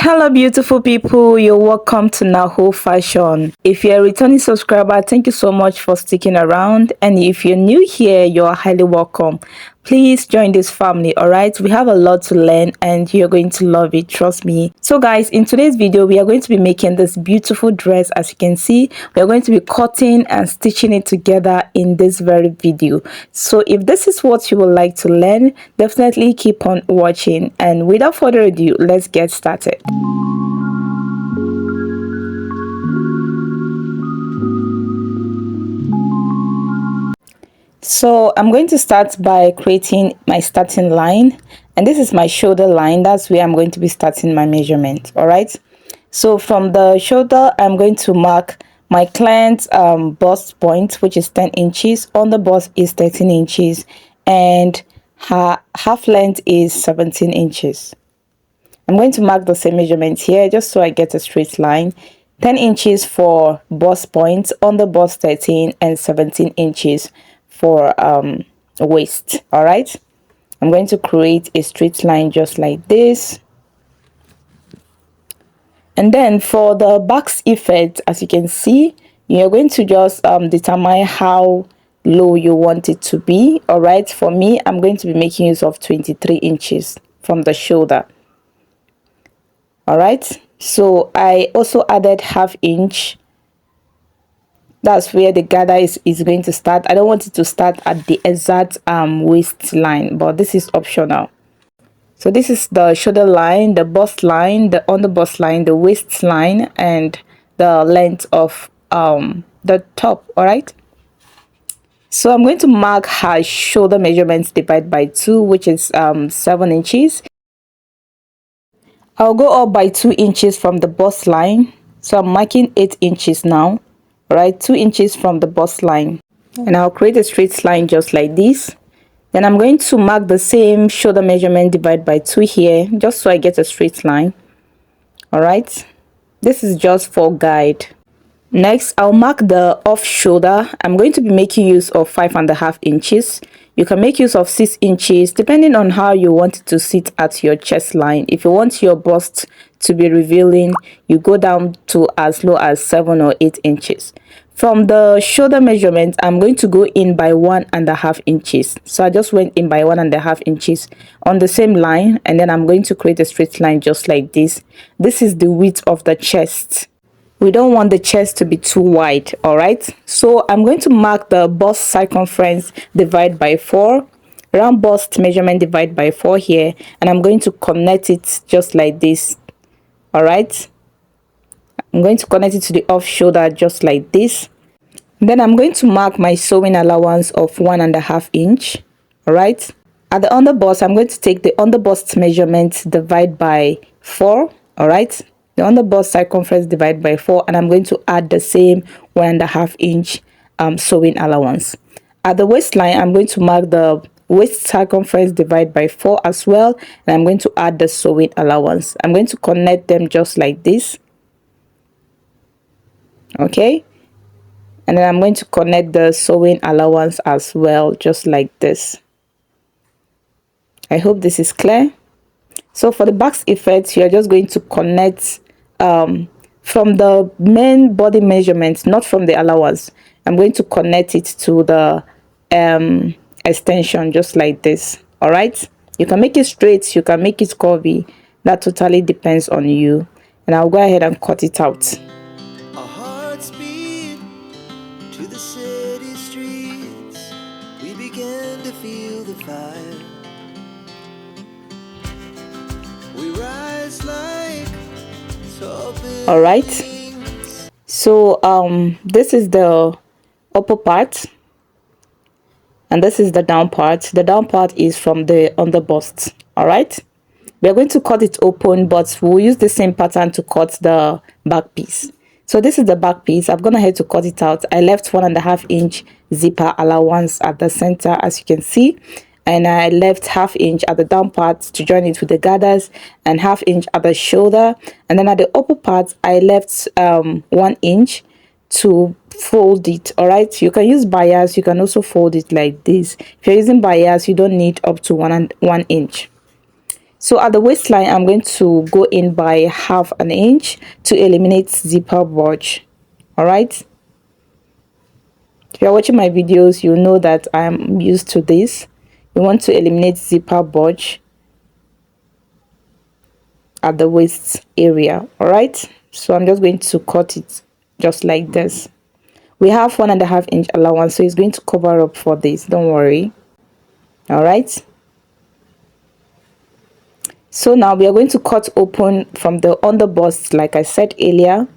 Hello beautiful people, you're welcome to Naho Fashion. If you're a returning subscriber, thank you so much for sticking around, and if you're new here, you're highly welcome. Please join this family. All right, we have a lot to learn and you're going to love it, trust me. So guys, in today's video we are going to be making this beautiful dress. As you can see, we are going to be cutting and stitching it together in this very video. So if this is what you would like to learn, definitely keep on watching, and without further ado, let's get started. So I'm going to start by creating my starting line, and this is my shoulder line. That's where I'm going to be starting my measurement. All right, so from the shoulder I'm going to mark my client's bust point, which is 10 inches. On the bust is 13 inches and her half length is 17 inches. I'm going to mark the same measurement here just so I get a straight line. 10 inches for bust point, on the bust 13, and 17 inches for waist. All right, I'm going to create a straight line just like this. And then for the Basque effect, as you can see, you're going to just determine how low you want it to be. All right, for me, I'm going to be making use of 23 inches from the shoulder. All right, so I also added half inch. That's where the gather is going to start. I don't want it to start at the exact waistline, but this is optional. So this is the shoulder line, the bust line, the on the bust line, the waistline, and the length of the top. All right, so I'm going to mark her shoulder measurements divided by 2, which is 7 inches. I'll go up by 2 inches from the bust line, so I'm marking 8 inches now. Right, 2 inches from the bust line, and I'll create a straight line just like this. Then I'm going to mark the same shoulder measurement divided by 2 here, just so I get a straight line. All right, this is just for guide. Next, I'll mark the off shoulder. I'm going to be making use of 5.5 inches. You can make use of 6 inches depending on how you want it to sit at your chest line. If you want your bust to be revealing, you go down to as low as 7 or 8 inches. From the shoulder measurement, I'm going to go in by 1.5 inches. So I just went in by 1.5 inches on the same line, and then I'm going to create a straight line just like this. This is the width of the chest. We don't want the chest to be too wide. All right, so I'm going to mark the bust circumference divided by 4, round bust measurement divided by 4 here, and I'm going to connect it just like this. All right, I'm going to connect it to the off shoulder just like this. Then I'm going to mark my sewing allowance of 1.5 inch. All right, at the under bust, I'm going to take the under bust measurement divided by 4. All right, the under bust circumference divided by 4, and I'm going to add the same 1.5 inch sewing allowance. At the waistline, I'm going to mark the waist circumference divided by 4 as well, and I'm going to add the sewing allowance. I'm going to connect them just like this. Okay, and then I'm going to connect the sewing allowance as well, just like this. I hope this is clear. So for the Basque effect, you're just going to connect from the main body measurement, not from the allowance. I'm going to connect it to the extension just like this. All right, you can make it straight, you can make it curvy, that totally depends on you. And I'll go ahead and cut it out. Our hearts beat to the city streets. We began to feel the fire. We rise like tall buildings. All right, so this is the upper part, and this is the down part. The down part is from the under bust. All right, we are going to cut it open, but we'll use the same pattern to cut the back piece. So this is the back piece. I'm gonna head to cut it out. I left 1.5 inch zipper allowance at the center, as you can see, and I left half inch at the down part to join it with the gathers, and half inch at the shoulder. And then at the upper part, I left 1 inch to fold it. All right, you can use bias, you can also fold it like this. If you're using bias, you don't need up to 1 inch. So at the waistline, I'm going to go in by half an inch to eliminate zipper bulge. All right. If you're watching my videos, you know that I'm used to this. You want to eliminate zipper bulge at the waist area. All right. So I'm just going to cut it just like this. We have 1.5 inch allowance, so it's going to cover up for this. Don't worry. All right. So now we are going to cut open from the underbust, like I said earlier,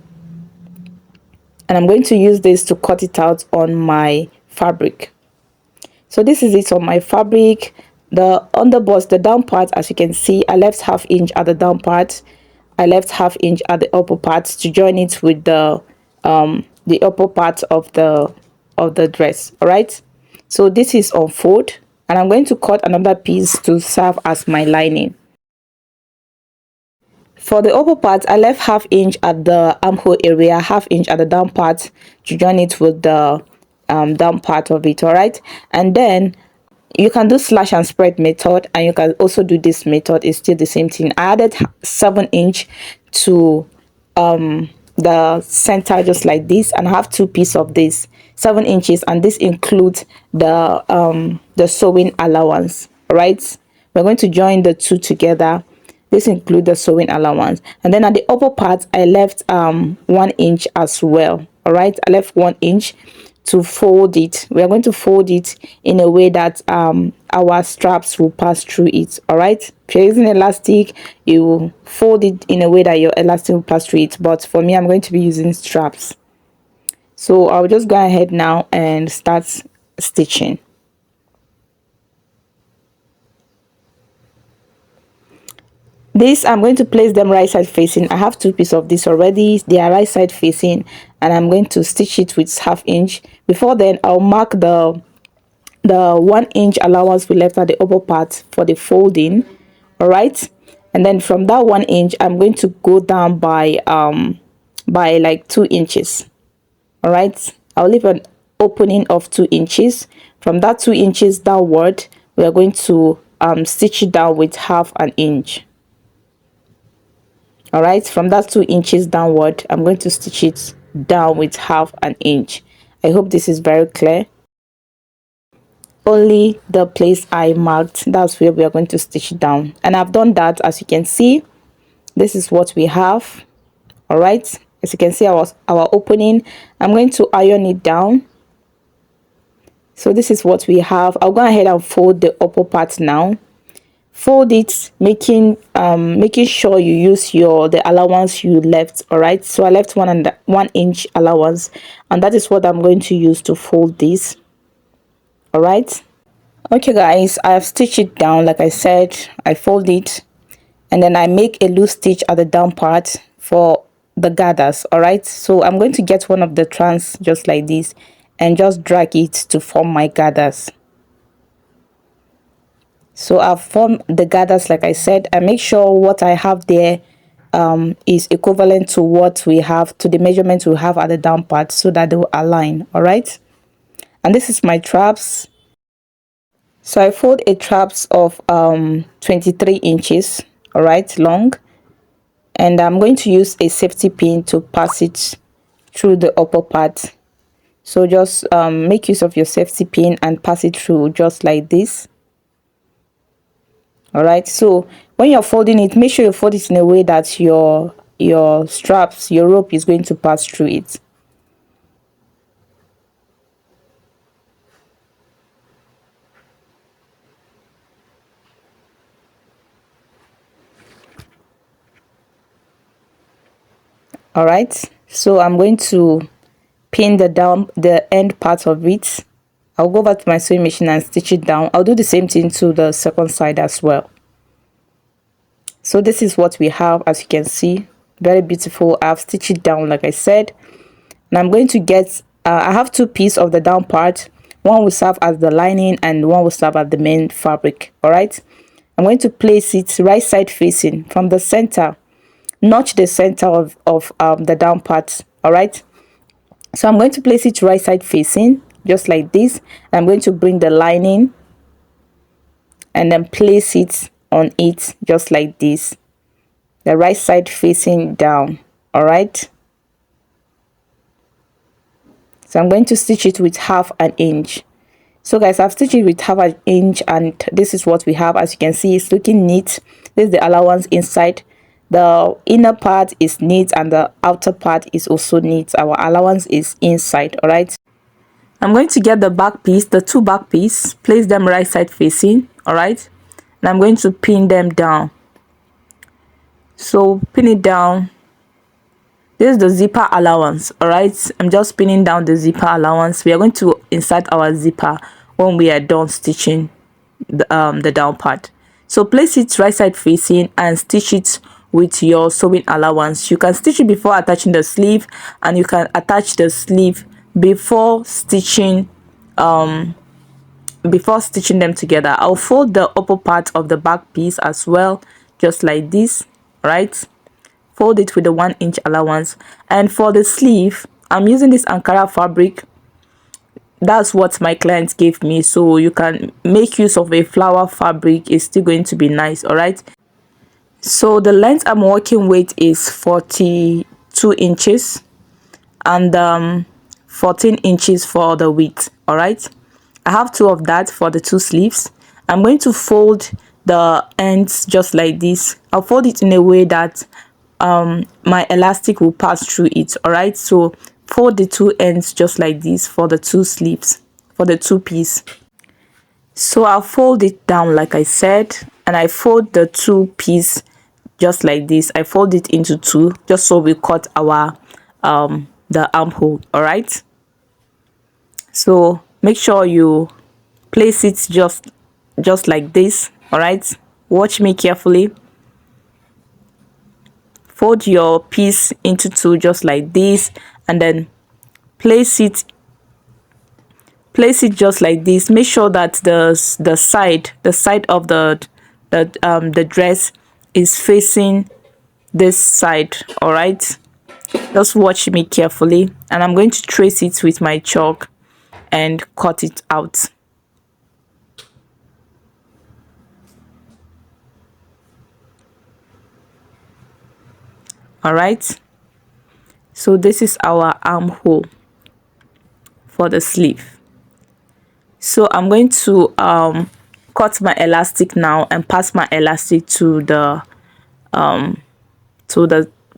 and I'm going to use this to cut it out on my fabric. So this is it on my fabric. The underbust, the down part, as you can see, I left half inch at the down part. I left half inch at the upper part to join it with the upper part of the dress. All right. So this is on fold, and I'm going to cut another piece to serve as my lining. For the upper part, I left half inch at the armhole area, half inch at the down part to join it with the down part of it. All right. And then you can do slash and spread method, and you can also do this method. It's still the same thing. I added 7 inch to the center just like this, and I have 2 pieces of this 7 inches, and this includes the sewing allowance. All right. We're going to join the two together. This includes the sewing allowance, and then at the upper part I left 1 inch as well. All right, I left 1 inch to fold it. We are going to fold it in a way that our straps will pass through it. All right, if you're using elastic, you will fold it in a way that your elastic will pass through it, but for me, I'm going to be using straps. So I'll just go ahead now and start stitching. This, I'm going to place them right side facing. I have 2 pieces of this already. They are right side facing, and I'm going to stitch it with half inch. Before then, I'll mark the 1 inch allowance we left at the upper part for the folding. All right, and then from that 1 inch, I'm going to go down by like 2 inches. All right, I'll leave an opening of 2 inches. From that 2 inches downward, we are going to stitch it down with half an inch. All right, from that 2 inches downward, I'm going to stitch it down with half an inch. I hope this is very clear. Only the place I marked, that's where we are going to stitch it down, and I've done that. As you can see, this is what we have. All right, as you can see, our opening, I'm going to iron it down. So this is what we have. I'll go ahead and fold the upper part now. Fold it, making sure you use the allowance you left. All right, so I left 1 inch allowance, and that is what I'm going to use to fold this. All right, okay guys, I have stitched it down. Like I said, I fold it, and then I make a loose stitch at the down part for the gathers. All right, so I'm going to get one of the strands just like this and just drag it to form my gathers. So I've formed the gathers, like I said. I make sure what I have there is equivalent to what we have, to the measurements we have at the down part, so that they will align. All right, and this is my traps. So I fold a traps of 23 inches, all right, long, and I'm going to use a safety pin to pass it through the upper part. So just make use of your safety pin and pass it through just like this. All right, so when you're folding it, make sure you fold it in a way that your straps, your rope is going to pass through it. All right, so I'm going to pin the end part of it. I'll go back to my sewing machine and stitch it down. I'll do the same thing to the second side as well. So this is what we have, as you can see, very beautiful. I've stitched it down like I said, and I'm going to get I have 2 pieces of the down part. One will serve as the lining and one will serve as the main fabric. All right, I'm going to place it right side facing from the center, notch the center of the down part. All right, so I'm going to place it right side facing just like this. I'm going to bring the lining and then place it on it just like this, the right side facing down. All right, so I'm going to stitch it with half an inch. So guys, I've stitched it with half an inch, and this is what we have. As you can see, it's looking neat. This is the allowance inside. The inner part is neat and the outer part is also neat. Our allowance is inside. All right, I'm going to get the back piece, the two back piece, place them right side facing. All right, and I'm going to pin them down. So pin it down. This is the zipper allowance. All right, I'm just pinning down the zipper allowance. We are going to insert our zipper when we are done stitching the down part. So place it right side facing and stitch it with your sewing allowance. You can stitch it before attaching the sleeve, and you can attach the sleeve before stitching them together. I'll fold the upper part of the back piece as well, just like this. Right, fold it with the 1 inch allowance. And for the sleeve, I'm using this Ankara fabric. That's what my client gave me, so you can make use of a flower fabric. It's still going to be nice. All right, so the length I'm working with is 42 inches and 14 inches for the width. All right, I have 2 of that for the 2 sleeves. I'm going to fold the ends just like this. I'll fold it in a way that my elastic will pass through it. All right, so fold the 2 ends just like this for the 2 sleeves, for the 2 piece. So I'll fold it down like I said, and I fold the 2 piece just like this. I fold it into 2 just so we cut our the armhole. All right, so make sure you place it just like this. All right, watch me carefully. Fold your piece into 2 just like this, and then place it just like this. Make sure that the side of the dress is facing this side. All right, just watch me carefully, and I'm going to trace it with my chalk and cut it out. All right, so this is our armhole for the sleeve. So I'm going to cut my elastic now and pass my elastic to the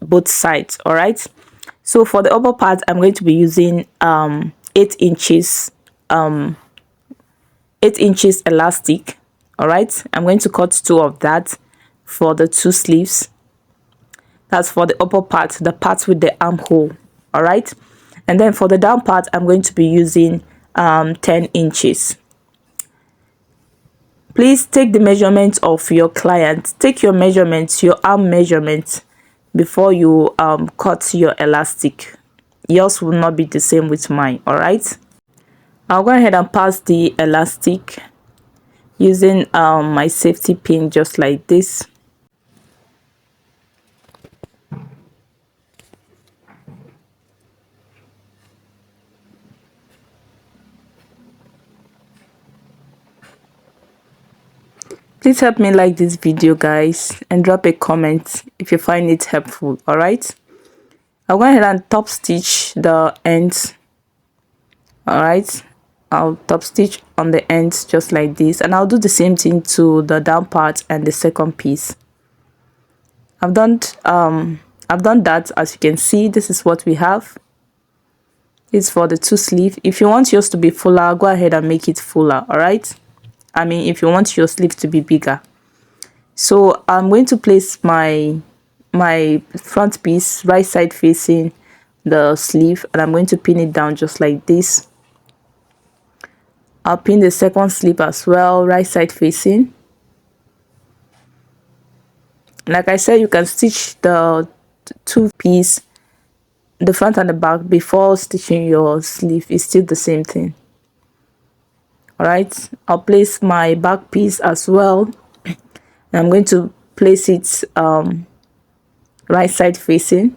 both sides. All right, so for the upper part, I'm going to be using 8 inches elastic. All right, I'm going to cut 2 of that for the 2 sleeves. That's for the upper part, the part with the armhole. All right, and then for the down part, I'm going to be using 10 inches. Please take the measurements of your client. Take your measurements, your arm measurements, before you cut your elastic. Yours will not be the same with mine. All right, I'll go ahead and pass the elastic using my safety pin just like this. Please help me like this video, guys, and drop a comment if you find it helpful. All right, I'll go ahead and top stitch the ends. All right, I'll top stitch on the ends just like this, and I'll do the same thing to the down part and the second piece. I've done that. As you can see, this is what we have. It's for the 2 sleeve. If you want yours to be fuller, go ahead and make it fuller. All right, I mean, if you want your sleeve to be bigger. So I'm going to place my front piece right side facing the sleeve, and I'm going to pin it down just like this. I'll pin the second sleeve as well, right side facing. Like I said, you can stitch the 2 piece, the front and the back, before stitching your sleeve. It's still the same thing. All right, I'll place my back piece as well, and I'm going to place it right side facing.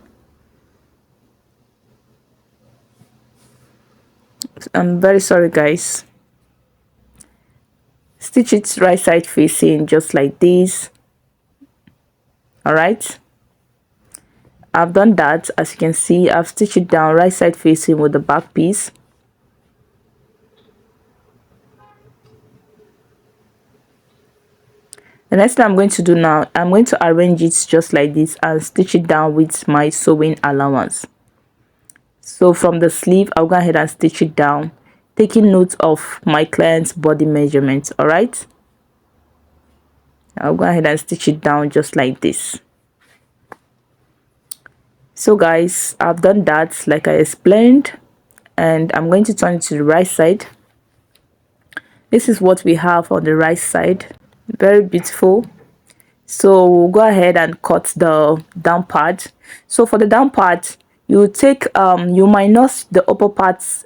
I'm very sorry, guys. stitch it right side facing just like this. All right, I've done that. As you can see, I've stitched it down right side facing with the back piece. The next thing I'm going to do now, I'm going to arrange it just like this and stitch it down with my sewing allowance. So from the sleeve, I'll go ahead and stitch it down, taking note of my client's body measurements. All right, I'll go ahead and stitch it down just like this. So guys, I've done that like I explained, and I'm going to turn it to the right side. This is what we have on the right side. Very beautiful. So we'll go ahead and cut the down part. So for the down part, you take you minus the upper part's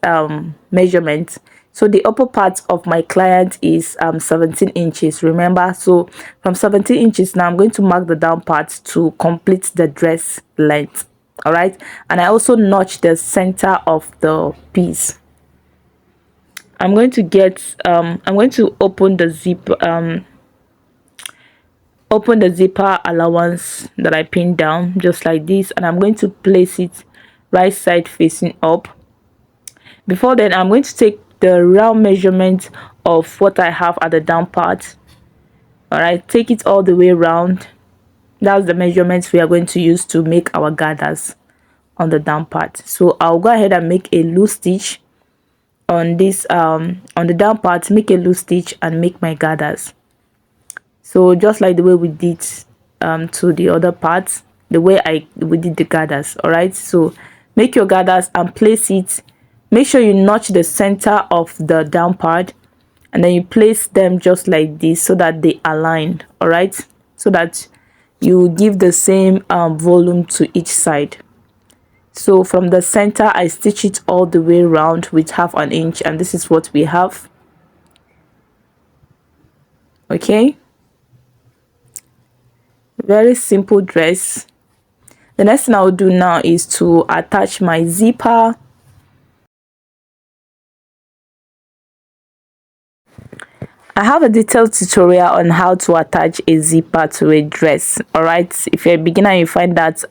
measurement. So the upper part of my client is 17 inches, remember. So from 17 inches now, I'm going to mark the down part to complete the dress length. All right, and I also notch the center of the piece. I'm going to get I'm going to open the zipper allowance that I pinned down just like this, and I'm going to place it right side facing up. Before then, I'm going to take the round measurement of what I have at the down part. All right, take it all the way around. That's the measurements we are going to use to make our gathers on the down part. So I'll go ahead and make a loose stitch on this on the down part, make a loose stitch and make my gathers. So just like the way we did to the other parts, the way we did the gathers. All right, so make your gathers and place it. Make sure you notch the center of the down part, and then you place them just like this so that they align. All right, so that you give the same volume to each side. So from the center, I stitch it all the way around with 1/2 inch, and this is what we have. Okay, very simple dress. The next thing I'll do now is to attach my zipper. I have a detailed tutorial on how to attach a zipper to a dress. All right, if you're a beginner and you find that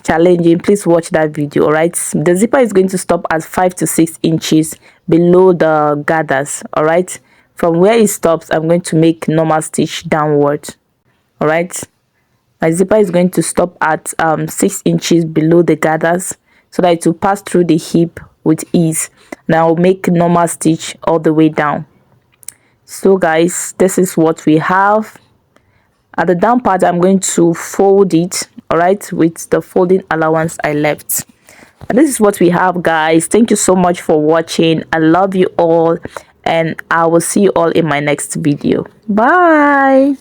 challenging, please watch that video. All right, the zipper is going to stop at 5 to 6 inches below the gathers. All right, from where it stops, I'm going to make normal stitch downward. All right, my zipper is going to stop at 6 inches below the gathers so that it will pass through the hip with ease. Now I'll make normal stitch all the way down. So guys, this is what we have. At the down part, I'm going to fold it, all right, with the folding allowance I left. And this is what we have, guys. Thank you so much for watching. I love you all, and I will see you all in my next video. Bye.